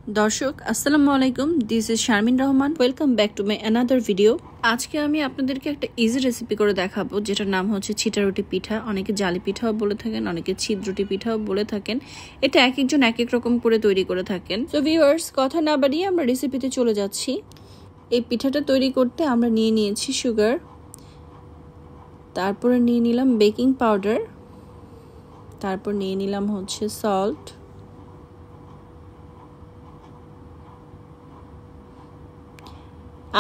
দর্শক আসসালামু আলাইকুম, this is Sharmin Rahman. Welcome back to my another video. আজকে আমি আপনাদেরকে একটা ইজি রেসিপি করে দেখাবো, যেটার নাম হচ্ছে ছিটা রুটি পিঠা। অনেকে জালি পিঠাও বলে থাকেন, অনেকে ছিদ রুটি পিঠাও বলে থাকেন। এটা এক একজন এক এক রকম করে তৈরি করে থাকেন। তো ভিউয়ার্স, কথা না বাড়িয়ে আমরা রেসিপিতে চলে যাচ্ছি। এই পিঠাটা তৈরি করতে আমরা নিয়ে নিয়েছি সুগার, তারপরে নিয়ে নিলাম বেকিং পাউডার, তারপর নিয়ে নিলাম হচ্ছে সল্ট,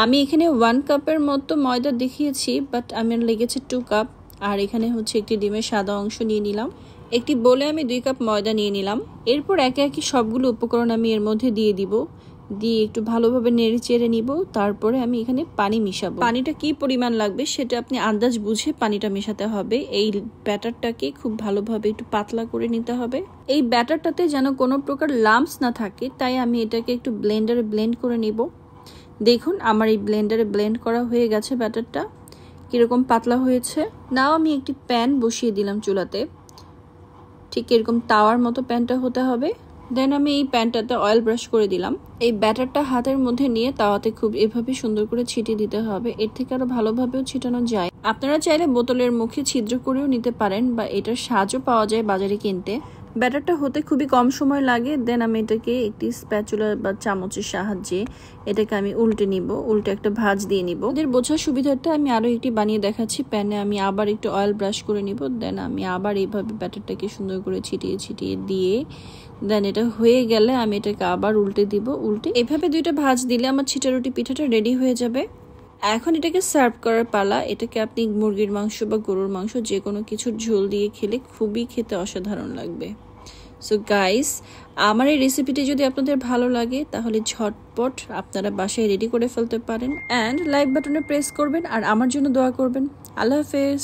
আমি এখানে 1 কাপের মতো ময়দা দেখিয়েছি, বাট আমার লেগেছে 2 কাপ। আর এখানে হচ্ছে একটি ডিমের সাদা অংশ নিয়ে নিলাম। একটি বলে আমি 2 কাপ ময়দা নিয়ে নিলাম। এরপর একে একে সবগুলো উপকরণ আমি এর মধ্যে দিয়ে দিব, দিয়ে একটু ভালোভাবে নেড়ে চেড়ে নিব। তারপরে আমি এখানে পানি মিশাবো। পানিটা কি পরিমাণ লাগবে সেটা আপনি আন্দাজ বুঝে পানিটা মেশাতে হবে। এই ব্যাটারটাকে খুব ভালোভাবে একটু পাতলা করে নিতে হবে। এই ব্যাটারটাতে যেন কোনো প্রকার লাম্পস না থাকে, তাই আমি এটাকে একটু ব্লেন্ডারে ব্লেন্ড করে নিব। দেখুন আমার এই ব্লেন্ডারে ব্লেন্ড করা হয়ে গেছে। ব্যাটারটা কীরকম পাতলা হয়েছে। নাও আমি একটি প্যান বসিয়ে দিলাম চুলাতে। ঠিক এরকম তাওয়ার মতো প্যানটা হতে হবে। দেন আমি এই প্যানটাতে অয়েল ব্রাশ করে দিলাম। এই ব্যাটারটা হাতের মধ্যে নিয়ে তাওয়াতে খুব এভাবে সুন্দর করে ছিটিয়ে দিতে হবে। এর থেকে আরো ভালোভাবেও ছিটানো যায়। আপনারা চাইলে বোতলের মুখে ছিদ্র করেও নিতে পারেন, বা এটার সাজও পাওয়া যায় বাজারে কিনতে। ব্যাটারটা হতে খুবই কম সময় লাগে। দেন আমি এটাকে একটি স্প্যাচুলা বা চামচের সাহায্যে এটাকে আমি উল্টে নিব, উল্টে একটা ভাঁজ দিয়ে নিব। এদের বোঝার সুবিধার্থে আমি আরও একটি বানিয়ে দেখাচ্ছি। প্যানে আমি আবার একটু অয়েল ব্রাশ করে নিব। দেন আমি আবার এইভাবে ব্যাটারটাকে সুন্দর করে ছিটিয়ে ছিটিয়ে দিয়ে দেন এটা হয়ে গেলে আমি এটাকে আবার উল্টে দিব। উল্টে এভাবে 2টা ভাঁজ দিলে আমার ছিটা রুটি পিঠাটা রেডি হয়ে যাবে। এখন এটাকে সার্ভ করার পালা। এটাকে আপনি মুরগির মাংস বা গরুর মাংস যে কোনো কিছুর ঝোল দিয়ে খেলে খুবই খেতে অসাধারণ লাগবে। সো গাইস, আমার এই রেসিপিটি যদি আপনাদের ভালো লাগে তাহলে ঝটপট আপনারা বাসায় রেডি করে ফেলতে পারেন। অ্যান্ড লাইক বাটনে প্রেস করবেন আর আমার জন্য দোয়া করবেন। আল্লাহ হাফেজ।